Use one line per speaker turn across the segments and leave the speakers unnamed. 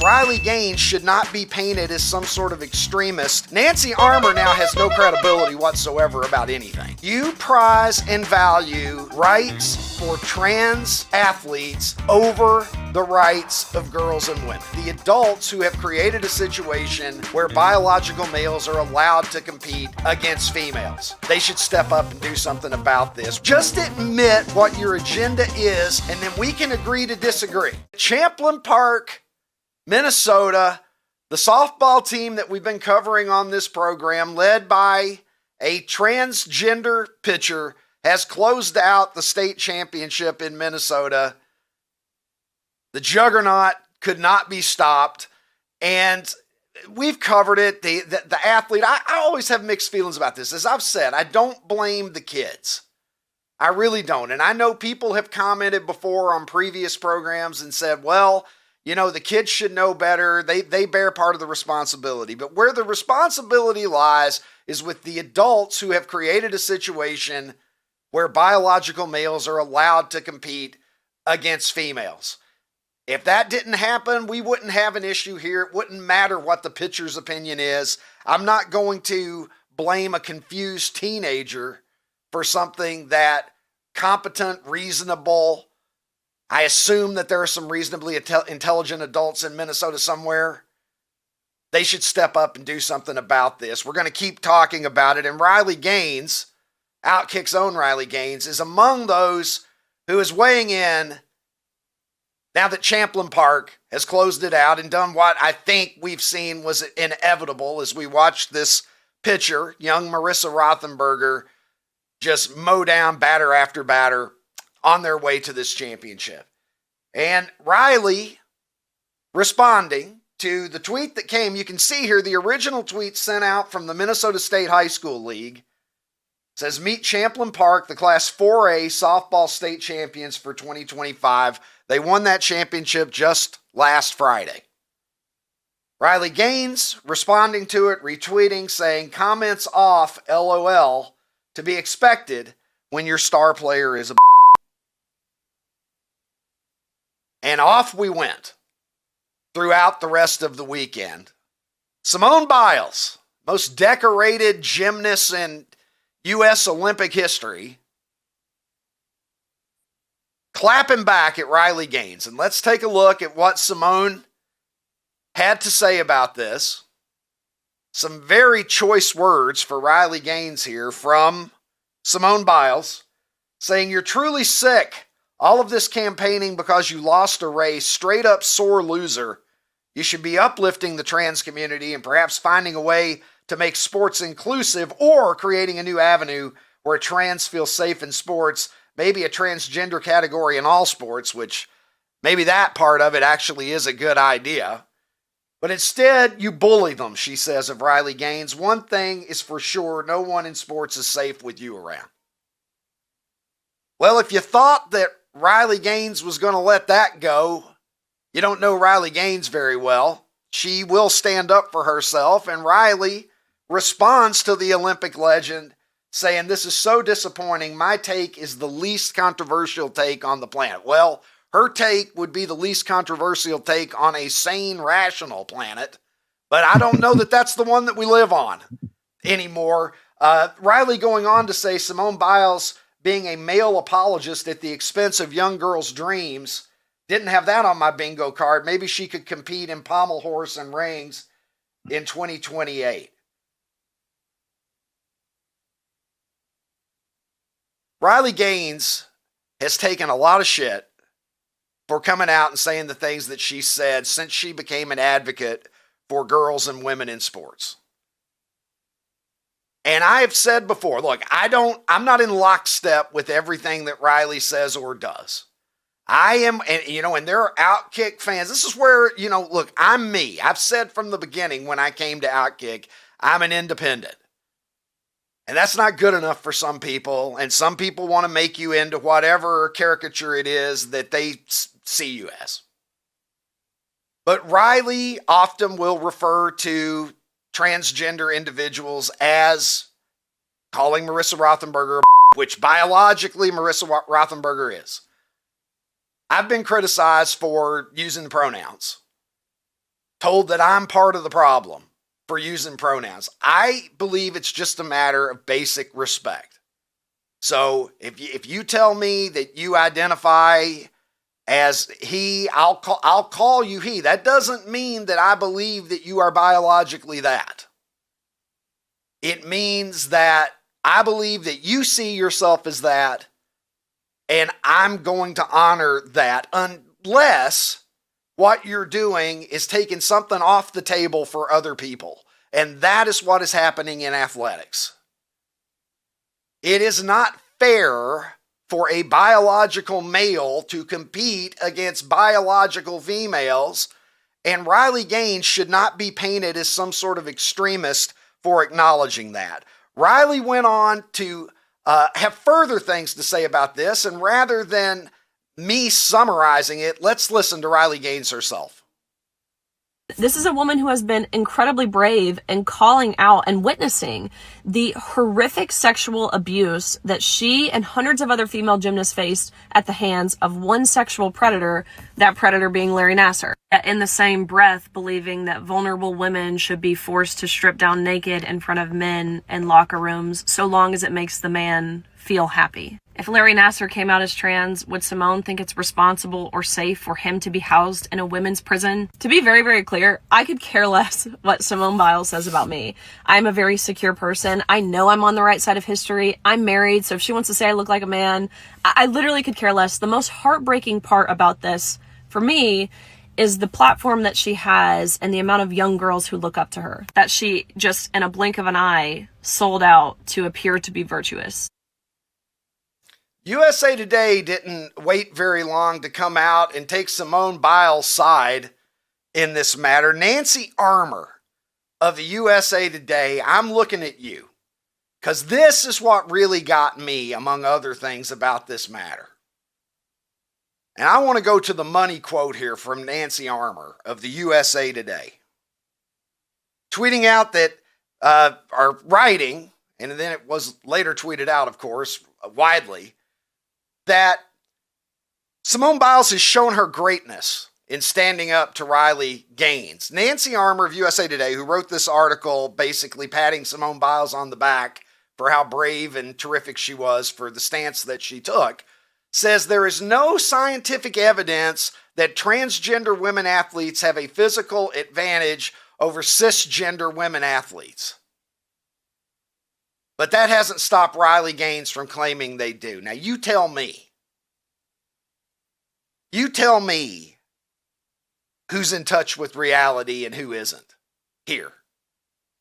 Riley Gaines should not be painted as some sort of extremist. Nancy Armour now has no credibility whatsoever about anything. You prize and value rights for trans athletes over the rights of girls and women. The adults who have created a situation where biological males are allowed to compete against females. They should step up and do something about this. Just admit what your agenda is, and then we can agree to disagree. Champlin Park, Minnesota, the softball team that we've been covering on this program, led by a transgender pitcher, has closed out the state championship in Minnesota. The juggernaut could not be stopped, and we've covered it. The athlete, I always have mixed feelings about this. As I've said, I don't blame the kids. I really don't. And I know people have commented before on previous programs and said, well, you know, the kids should know better. They bear part of the responsibility. But where the responsibility lies is with the adults who have created a situation where biological males are allowed to compete against females. If that didn't happen, we wouldn't have an issue here. It wouldn't matter what the pitcher's opinion is. I'm not going to blame a confused teenager for something that competent, reasonable, I assume that there are some reasonably intelligent adults in Minnesota somewhere. They should step up and do something about this. We're going to keep talking about it. And Riley Gaines, OutKick's own Riley Gaines, is among those who is weighing in now that Champlin Park has closed it out and done what I think we've seen was inevitable as we watched this pitcher, young Marissa Rothenberger, just mow down batter after batter on their way to this championship. And Riley responding to the tweet that came, you can see here the original tweet sent out from the Minnesota State High School League. It says, meet Champlin Park, the Class 4A softball state champions for 2025. They won that championship just last Friday. Riley Gaines responding to it, retweeting, saying, comments off, LOL, to be expected when your star player is a And off we went throughout the rest of the weekend. Simone Biles, most decorated gymnast in U.S. Olympic history, clapping back at Riley Gaines. And let's take a look at what Simone had to say about this. Some very choice words for Riley Gaines here from Simone Biles, saying, you're truly sick. All of this campaigning because you lost a race, straight up sore loser. You should be uplifting the trans community and perhaps finding a way to make sports inclusive or creating a new avenue where trans feel safe in sports, maybe a transgender category in all sports, which maybe that part of it actually is a good idea. But instead, you bully them, she says of Riley Gaines. One thing is for sure, no one in sports is safe with you around. Well, if you thought that Riley Gaines was going to let that go, you don't know Riley Gaines very well. She will stand up for herself, and Riley responds to the Olympic legend saying, this is so disappointing. My take is the least controversial take on the planet. Well, her take would be the least controversial take on a sane, rational planet, but I don't know that that's the one that we live on anymore. Riley going on to say Simone Biles being a male apologist at the expense of young girls' dreams. Didn't have that on my bingo card. Maybe she could compete in pommel horse and rings in 2028. Riley Gaines has taken a lot of shit for coming out and saying the things that she said since she became an advocate for girls and women in sports. And I have said before, look, I'm not in lockstep with everything that Riley says or does. I am, and there are OutKick fans. This is where, look, I'm me. I've said from the beginning when I came to OutKick, I'm an independent. And that's not good enough for some people. And some people want to make you into whatever caricature it is that they see you as. But Riley often will refer to transgender individuals as calling Marissa Rothenberger, which biologically Marissa Rothenberger is. I've been criticized for using pronouns. told that I'm part of the problem for using pronouns. I believe it's just a matter of basic respect. So if you tell me that you identify as he, I'll call you he. That doesn't mean that I believe that you are biologically that. It means that I believe that you see yourself as that, and I'm going to honor that unless what you're doing is taking something off the table for other people. And that is what is happening in athletics. It is not fair for a biological male to compete against biological females, and Riley Gaines should not be painted as some sort of extremist for acknowledging that. Riley went on to have further things to say about this, and rather than me summarizing it, let's listen to Riley Gaines herself.
This is a woman who has been incredibly brave in calling out and witnessing the horrific sexual abuse that she and hundreds of other female gymnasts faced at the hands of one sexual predator, that predator being Larry Nassar. In the same breath, believing that vulnerable women should be forced to strip down naked in front of men in locker rooms so long as it makes the man feel happy. If Larry Nassar came out as trans, would Simone think it's responsible or safe for him to be housed in a women's prison? To be very, very clear, I could care less what Simone Biles says about me. I'm a very secure person. I know I'm on the right side of history. I'm married, so if she wants to say I look like a man, I literally could care less. The most heartbreaking part about this, for me, is the platform that she has and the amount of young girls who look up to her. That she just, in a blink of an eye, sold out to appear to be virtuous.
USA Today didn't wait very long to come out and take Simone Biles' side in this matter. Nancy Armour of the USA Today, I'm looking at you, because this is what really got me, among other things, about this matter. And I want to go to the money quote here from Nancy Armour of the USA Today, tweeting out that, or writing, and then it was later tweeted out, of course, widely, that Simone Biles has shown her greatness in standing up to Riley Gaines. Nancy Armour of USA Today, who wrote this article basically patting Simone Biles on the back for how brave and terrific she was for the stance that she took, says there is no scientific evidence that transgender women athletes have a physical advantage over cisgender women athletes. But that hasn't stopped Riley Gaines from claiming they do. Now, you tell me. You tell me who's in touch with reality and who isn't here.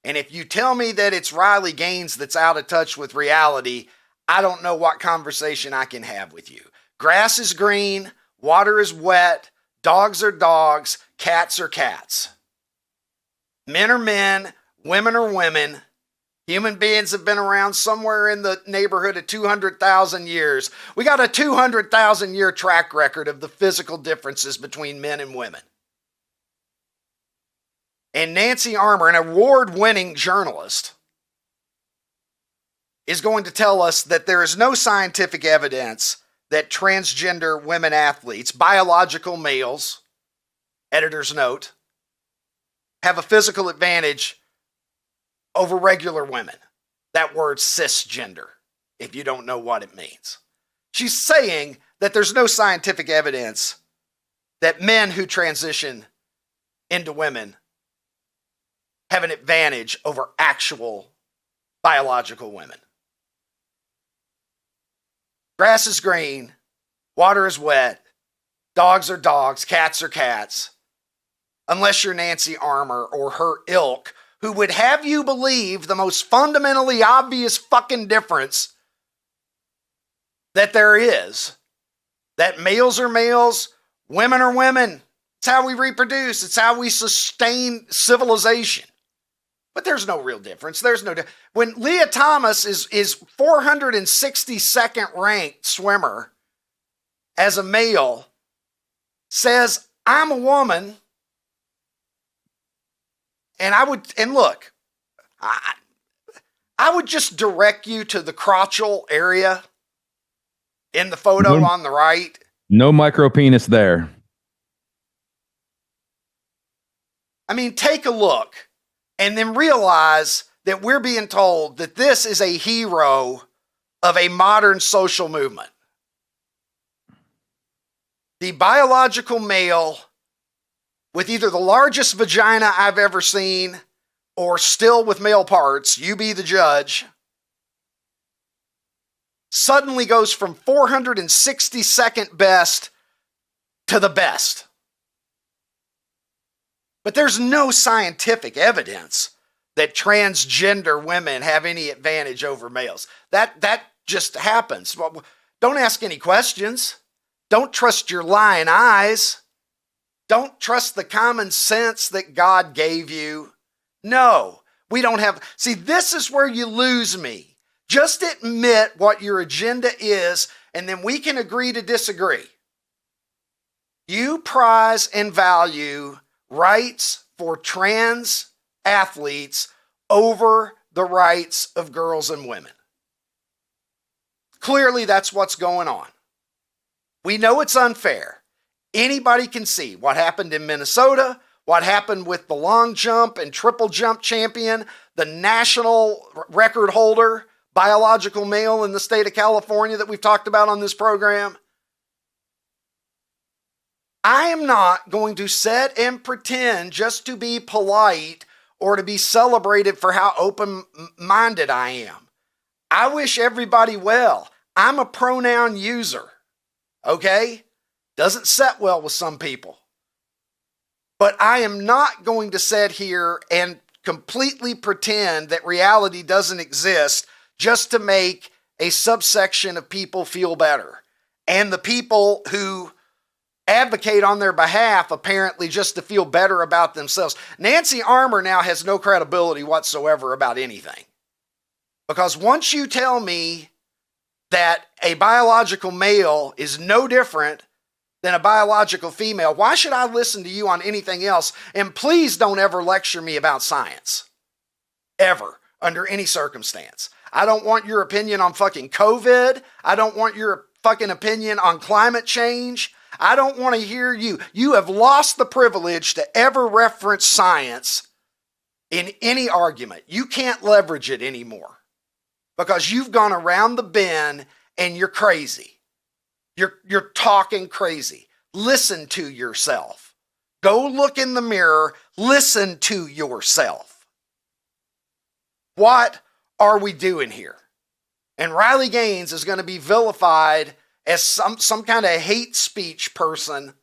And if you tell me that it's Riley Gaines that's out of touch with reality, I don't know what conversation I can have with you. Grass is green, water is wet, dogs are dogs, cats are cats. Men are men, women are women. Human beings have been around somewhere in the neighborhood of 200,000 years. We got a 200,000 year track record of the physical differences between men and women. And Nancy Armour, an award-winning journalist, is going to tell us that there is no scientific evidence that transgender women athletes, biological males, editor's note, have a physical advantage over regular women. That word cisgender, if you don't know what it means. She's saying that there's no scientific evidence that men who transition into women have an advantage over actual biological women. Grass is green, water is wet, dogs are dogs, cats are cats, unless you're Nancy Armour or her ilk, who would have you believe the most fundamentally obvious fucking difference that there is, that males are males, women are women. It's how we reproduce. It's how we sustain civilization. But there's no real difference. There's no when Leah Thomas is 462nd ranked swimmer as a male, says, I'm a woman. And look, I would just direct you to the crotchal area in the photo on the right.
No micro penis there.
I mean, take a look and then realize that we're being told that this is a hero of a modern social movement. The biological male with either the largest vagina I've ever seen or still with male parts, you be the judge, suddenly goes from 462nd best to the best. But there's no scientific evidence that transgender women have any advantage over males. That just happens. Well, don't ask any questions. Don't trust your lying eyes. Don't trust the common sense that God gave you. No, we don't have. See, this is where you lose me. Just admit what your agenda is, and then we can agree to disagree. You prize and value rights for trans athletes over the rights of girls and women. Clearly, that's what's going on. We know it's unfair. Anybody can see what happened in Minnesota, what happened with the long jump and triple jump champion, the national record holder, biological male in the state of California that we've talked about on this program. I am not going to sit and pretend just to be polite or to be celebrated for how open-minded I am. I wish everybody well. I'm a pronoun user, okay? Doesn't set well with some people. But I am not going to sit here and completely pretend that reality doesn't exist just to make a subsection of people feel better. And the people who advocate on their behalf apparently just to feel better about themselves. Nancy Armour now has no credibility whatsoever about anything. Because once you tell me that a biological male is no different than a biological female, why should I listen to you on anything else? And please don't ever lecture me about science. Ever, under any circumstance. I don't want your opinion on fucking COVID. I don't want your fucking opinion on climate change. I don't want to hear you. You have lost the privilege to ever reference science in any argument. You can't leverage it anymore because you've gone around the bend and you're crazy. You're talking crazy. Listen to yourself. Go look in the mirror. Listen to yourself. What are we doing here? And Riley Gaines is going to be vilified as some kind of hate speech person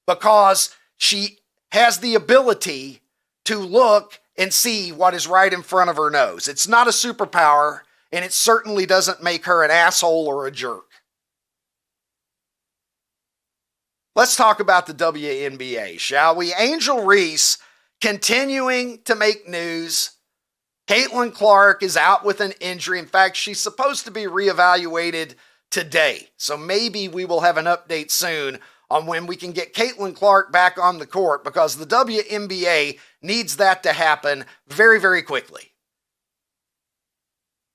because she has the ability to look and see what is right in front of her nose. It's not a superpower, and it certainly doesn't make her an asshole or a jerk. Let's talk about the WNBA, shall we? Angel Reese continuing to make news. Caitlin Clark is out with an injury. In fact, she's supposed to be reevaluated today. So maybe we will have an update soon on when we can get Caitlin Clark back on the court because the WNBA needs that to happen very, very quickly.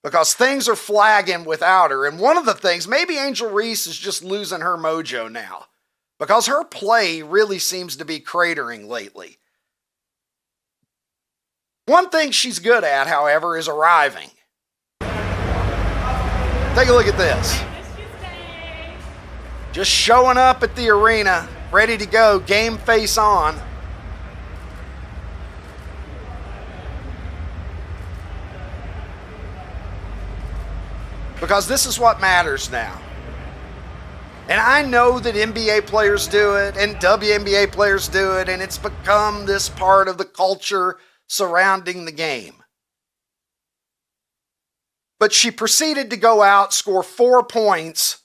Because things are flagging without her. And one of the things, maybe Angel Reese is just losing her mojo now because her play really seems to be cratering lately. One thing she's good at, however, is arriving. Take a look at this. Just showing up at the arena, ready to go, game face on. Because this is what matters now. And I know that NBA players do it and WNBA players do it, and it's become this part of the culture surrounding the game. But she proceeded to go out, score 4 points,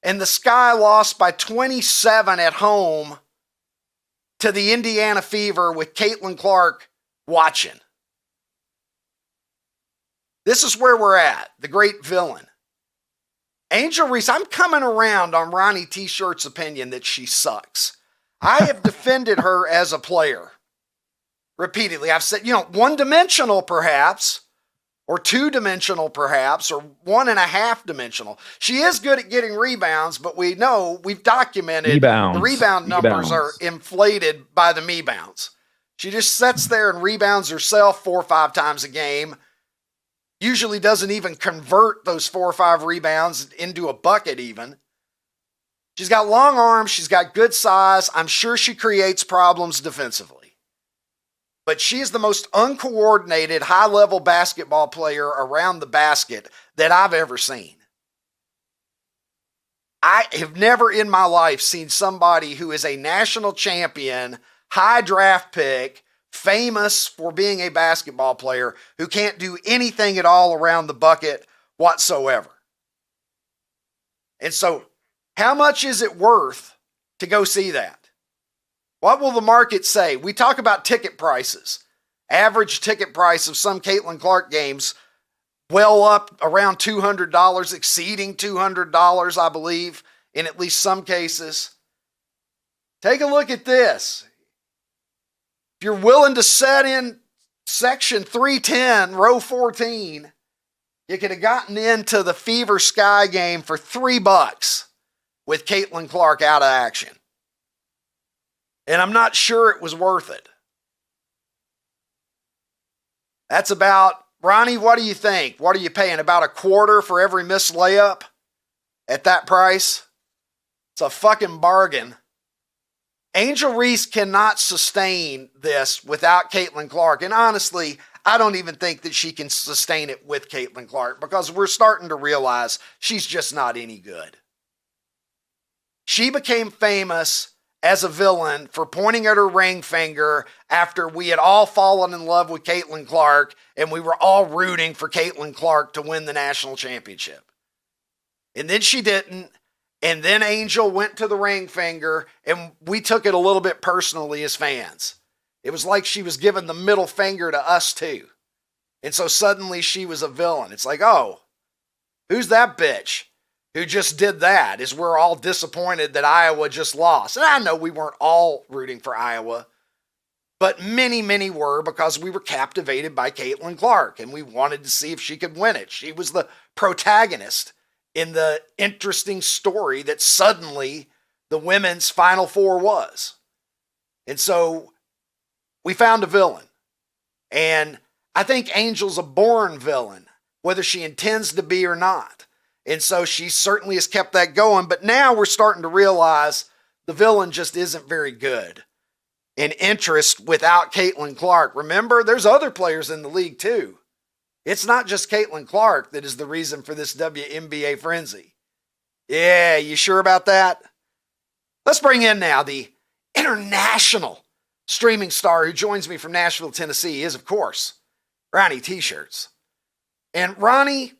and the Sky lost by 27 at home to the Indiana Fever with Caitlin Clark watching. This is where we're at, the great villain. Angel Reese, I'm coming around on Ronnie T-Shirt's opinion that she sucks. I have defended her as a player repeatedly. I've said, one-dimensional perhaps, or two-dimensional perhaps, or 1.5-dimensional. She is good at getting rebounds, but we know, we've documented the rebound numbers are inflated by the me bounds. She just sits there and rebounds herself 4 or 5 times a game. Usually doesn't even convert those 4 or 5 rebounds into a bucket even. She's got long arms. She's got good size. I'm sure she creates problems defensively. But she is the most uncoordinated, high-level basketball player around the basket that I've ever seen. I have never in my life seen somebody who is a national champion, high draft pick, famous for being a basketball player, who can't do anything at all around the bucket whatsoever. And so, how much is it worth to go see that? What will the market say? We talk about ticket prices. Average ticket price of some Caitlin Clark games well up around $200, exceeding $200, I believe, in at least some cases. Take a look at this. If you're willing to set in section 310, row 14, you could have gotten into the Fever Sky game for $3 with Caitlin Clark out of action. And I'm not sure it was worth it. That's about, Ronnie, what do you think? What are you paying? About a quarter for every missed layup at that price? It's a fucking bargain. Angel Reese cannot sustain this without Caitlin Clark. And honestly, I don't even think that she can sustain it with Caitlin Clark, because we're starting to realize she's just not any good. She became famous as a villain for pointing at her ring finger after we had all fallen in love with Caitlin Clark and we were all rooting for Caitlin Clark to win the national championship. And then she didn't. And then Angel went to the ring finger, and we took it a little bit personally as fans. It was like she was giving the middle finger to us too. And so suddenly she was a villain. It's like, oh, who's that bitch who just did that? Is we're all disappointed that Iowa just lost. And I know we weren't all rooting for Iowa, but many, many were, because we were captivated by Caitlin Clark and we wanted to see if she could win it. She was the protagonist in the interesting story that suddenly the women's Final Four was. And so we found a villain. And I think Angel's a born villain, whether she intends to be or not. And so she certainly has kept that going. But now we're starting to realize the villain just isn't very good. And interest without Caitlin Clark. Remember, there's other players in the league too. It's not just Caitlin Clark that is the reason for this WNBA frenzy. Yeah, you sure about that? Let's bring in now the international streaming star who joins me from Nashville, Tennessee. He is, of course, Ronnie T-Shirts. And Ronnie,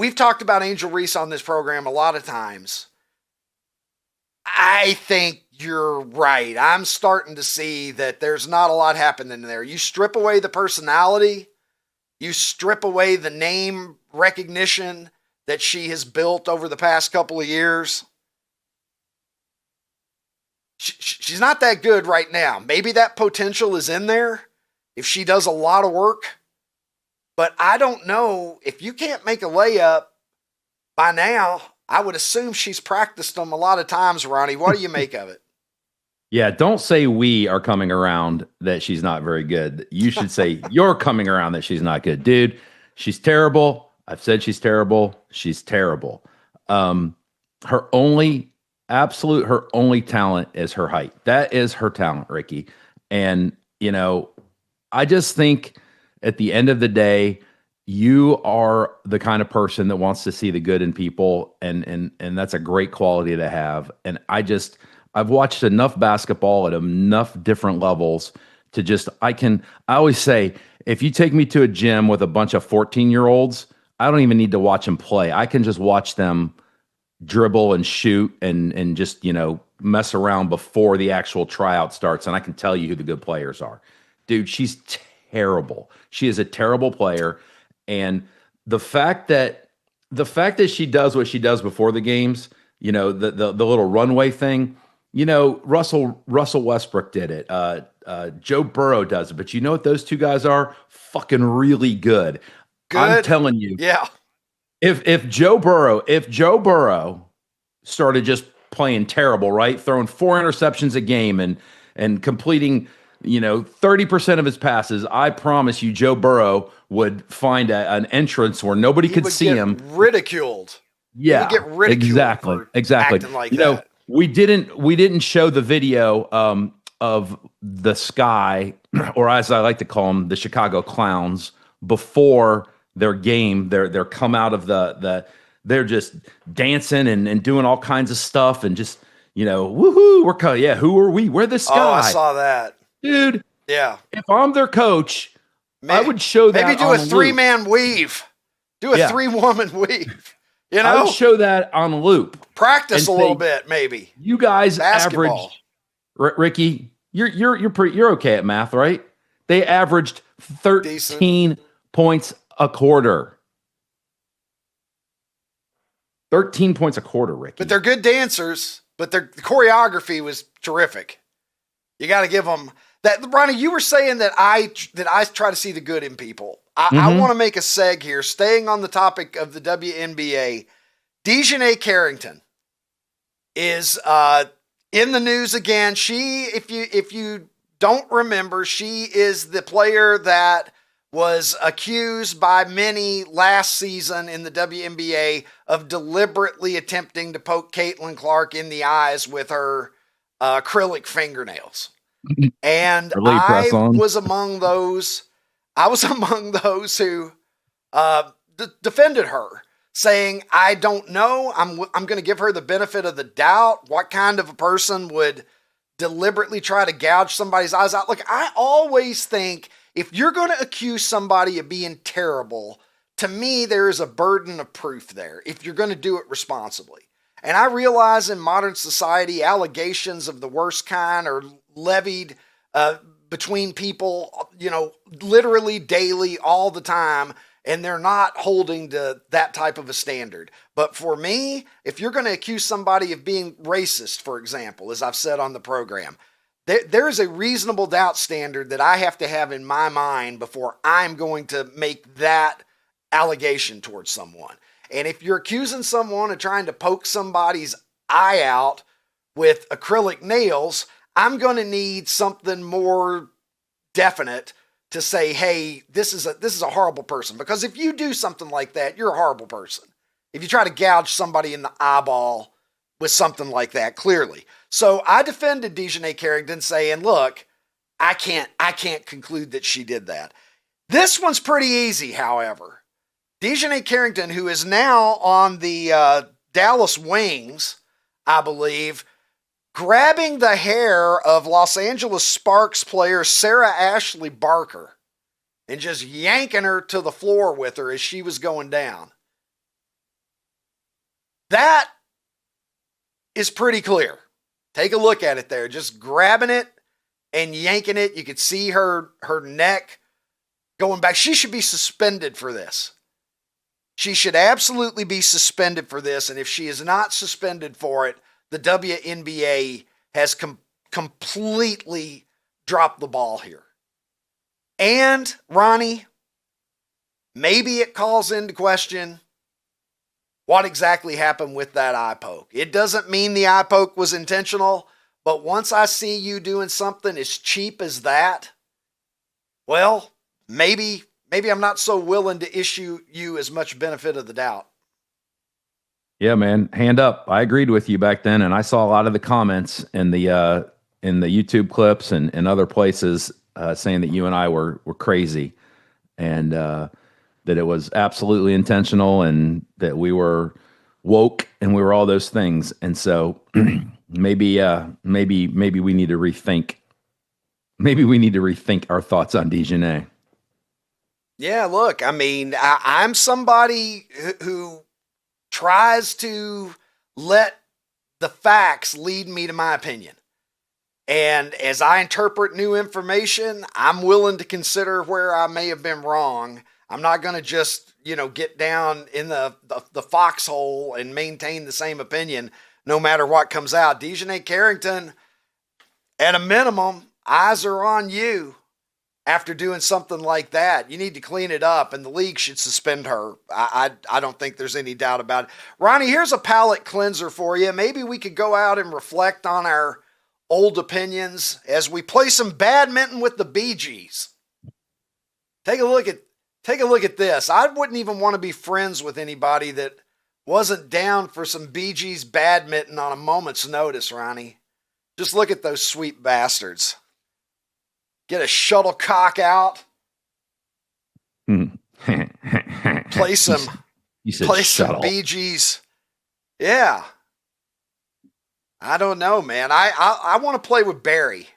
we've talked about Angel Reese on this program a lot of times. I think you're right. I'm starting to see that there's not a lot happening there. You strip away the personality, you strip away the name recognition that she has built over the past couple of years. She's not that good right now. Maybe that potential is in there if she does a lot of work. But I don't know. If you can't make a layup by now, I would assume she's practiced them a lot of times, Ronnie. What do you make of it?
Yeah, don't say we are coming around that she's not very good. You should say you're coming around that she's not good. Dude, she's terrible. I've said she's terrible. She's terrible. Her only talent is her height. That is her talent, Ricky. And, I just think at the end of the day, you are the kind of person that wants to see the good in people, and that's a great quality to have. And I've watched enough basketball at enough different levels to I always say, if you take me to a gym with a bunch of 14-year-olds, I don't even need to watch them play. I can just watch them dribble and shoot and just, mess around before the actual tryout starts. And I can tell you who the good players are. Dude, she's terrible. She is a terrible player. And the fact that she does what she does before the games, the little runway thing, Russell Westbrook did it. Joe Burrow does it. But you know what those two guys are? Fucking really good. I'm telling you.
Yeah.
If Joe Burrow started just playing terrible, right? Throwing 4 interceptions a game and and completing, 30% of his passes, I promise you, Joe Burrow would find an entrance where nobody could see him.
Ridiculed.
Yeah,
he would get ridiculed for acting like that.
We didn't show the video of the Sky, or as I like to call them, the Chicago Clowns, before their game. They're come out of they're just dancing and doing all kinds of stuff and just, woohoo, who are we? We're the Sky.
Oh, I saw that.
Dude.
Yeah.
If I'm their coach, I would show that.
Maybe do a 3-man weave. Do a 3-woman weave.
I would show that on loop.
Practice a little bit, maybe.
You guys
Basketball.
average, Ricky. You're okay at math, right? They averaged 13 points a quarter. 13 points a quarter, Ricky.
But they're good dancers. But the choreography was terrific. You got to give them that. Ronnie, you were saying that I try to see the good in people. I want to make a seg here, staying on the topic of the WNBA. Dijonai Carrington is in the news again. She, if you don't remember, she is the player that was accused by many last season in the WNBA of deliberately attempting to poke Caitlin Clark in the eyes with her acrylic fingernails. And I was among those who defended her, saying, I don't know. I'm going to give her the benefit of the doubt. What kind of a person would deliberately try to gouge somebody's eyes out? Look, I always think if you're going to accuse somebody of being terrible, to me, there is a burden of proof there if you're going to do it responsibly. And I realize in modern society, allegations of the worst kind are levied between people, literally daily, all the time, and they're not holding to that type of a standard. But for me, if you're going to accuse somebody of being racist, for example, as I've said on the program, there is a reasonable doubt standard that I have to have in my mind before I'm going to make that allegation towards someone. And if you're accusing someone of trying to poke somebody's eye out with acrylic nails, I'm going to need something more definite to say, hey, this is a horrible person. Because if you do something like that, you're a horrible person. If you try to gouge somebody in the eyeball with something like that, clearly. So I defended Dijonai Carrington, saying, look, I can't conclude that she did that. This one's pretty easy, however. Dijonai Carrington, who is now on the Dallas Wings, I believe, grabbing the hair of Los Angeles Sparks player Sarah Ashley Barker and just yanking her to the floor with her as she was going down. That is pretty clear. Take a look at it there. Just grabbing it and yanking it. You could see her neck going back. She should be suspended for this. She should absolutely be suspended for this. And if she is not suspended for it, the WNBA has completely dropped the ball here. And, Ronnie, maybe it calls into question what exactly happened with that eye poke. It doesn't mean the eye poke was intentional, but once I see you doing something as cheap as that, well, maybe I'm not so willing to issue you as much benefit of the doubt.
Yeah, man, hand up. I agreed with you back then, and I saw a lot of the comments in the YouTube clips and other places saying that you and I were crazy, and that it was absolutely intentional, and that we were woke, and we were all those things. And so maybe we need to rethink. Maybe we need to rethink our thoughts on Dijonai.
Yeah, look, I mean, I'm somebody who tries to let the facts lead me to my opinion. And as I interpret new information, I'm willing to consider where I may have been wrong. I'm not going to just, get down in the foxhole and maintain the same opinion no matter what comes out. Dijonai Carrington, at a minimum, eyes are on you after doing something like that. You need to clean it up, and the league should suspend her. I don't think there's any doubt about it. Ronnie, here's a palate cleanser for you. Maybe we could go out and reflect on our old opinions as we play some badminton with the Bee Gees. Take a look at this. I wouldn't even want to be friends with anybody that wasn't down for some Bee Gees badminton on a moment's notice, Ronnie. Just look at those sweet bastards. Get a shuttlecock out. Play some Bee Gees. Yeah. I don't know, man. I want to play with Barry.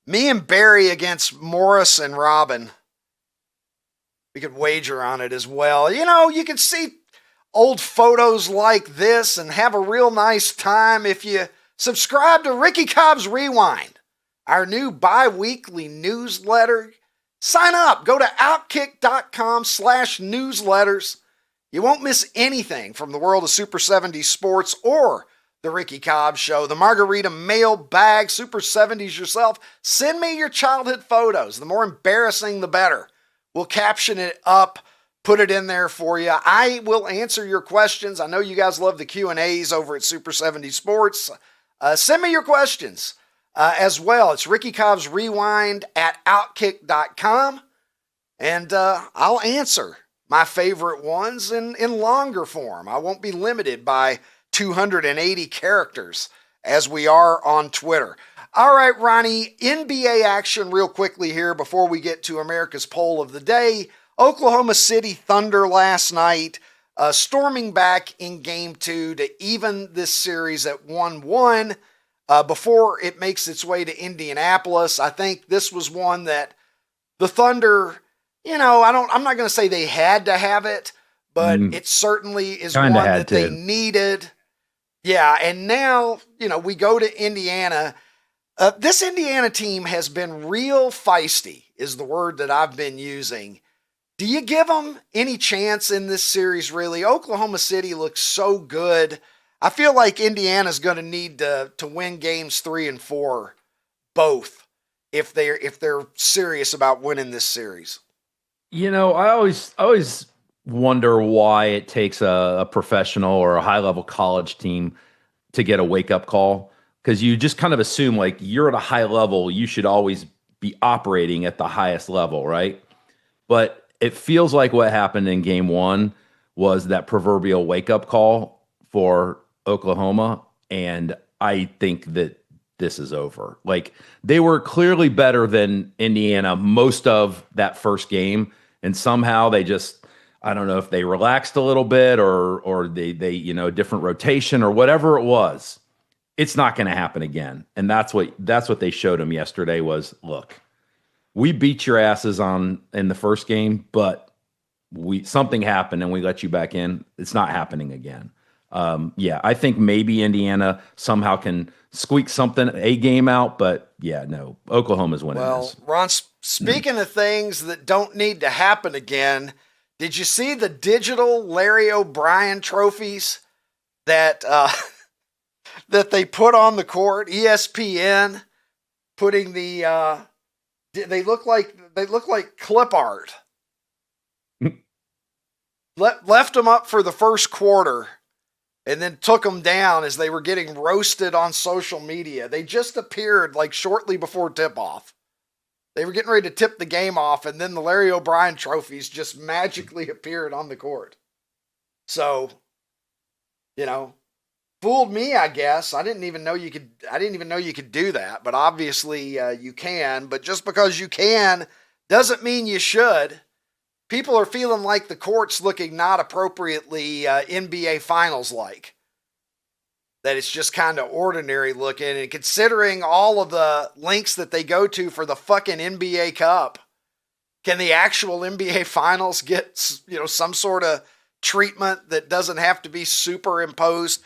Me and Barry against Morris and Robin. We could wager on it as well. You know, you can see old photos like this and have a real nice time if you subscribe to Ricky Cobb's Rewind, our new bi-weekly newsletter. Sign up. Go to OutKick.com/newsletters. You won't miss anything from the world of Super 70s sports or the Ricky Cobb Show, the Margarita Mailbag, Super 70s yourself. Send me your childhood photos. The more embarrassing, the better. We'll caption it up, put it in there for you. I will answer your questions. I know you guys love the Q&As over at Super 70 Sports. Send me your questions as well. It's Ricky Cobb's Rewind at OutKick.com. And I'll answer my favorite ones in longer form. I won't be limited by 280 characters as we are on Twitter. All right, Ronnie, NBA action real quickly here before we get to America's Poll of the Day. Oklahoma City Thunder last night storming back in Game 2 to even this series at 1-1 before it makes its way to Indianapolis. I think this was one that the Thunder, you know, I'm not going to say they had to have it, but it certainly is one that they needed. Yeah, and now, you know, we go to Indiana. This Indiana team has been real feisty, is the word that I've been using. Do you give them any chance in this series, really? Oklahoma City looks so good. I feel like Indiana's going to need to win games 3 and 4, both, if they're serious about winning this series.
You know, I always wonder why it takes a professional or a high-level college team to get a wake-up call. Because you just kind of assume, like, you're at a high level, you should always be operating at the highest level, right? But it feels like what happened in Game 1 was that proverbial wake-up call for Oklahoma, and I think that this is over. Like, they were clearly better than Indiana most of that first game, and somehow they just, I don't know if they relaxed a little bit or they you know, different rotation or whatever it was. It's not going to happen again. And that's what they showed them yesterday was, look, we beat your asses in the first game, but something happened and we let you back in. It's not happening again. Yeah, I think maybe Indiana somehow can squeak a game out, but yeah, no, Oklahoma's winning this.
Well, Ron, speaking of things that don't need to happen again, did you see the digital Larry O'Brien trophies that that they put on the court? ESPN putting they look like clip art. Left them up for the first quarter and then took them down as they were getting roasted on social media. They just appeared like shortly before tip-off. They were getting ready to tip the game off, and then the Larry O'Brien trophies just magically appeared on the court. So, you know, fooled me, I guess. I didn't even know you could do that, but obviously you can. But just because you can doesn't mean you should. People are feeling like the court's looking not appropriately NBA Finals like. That it's just kind of ordinary looking, and considering all of the links that they go to for the fucking NBA Cup, can the actual NBA Finals get, you know, some sort of treatment that doesn't have to be superimposed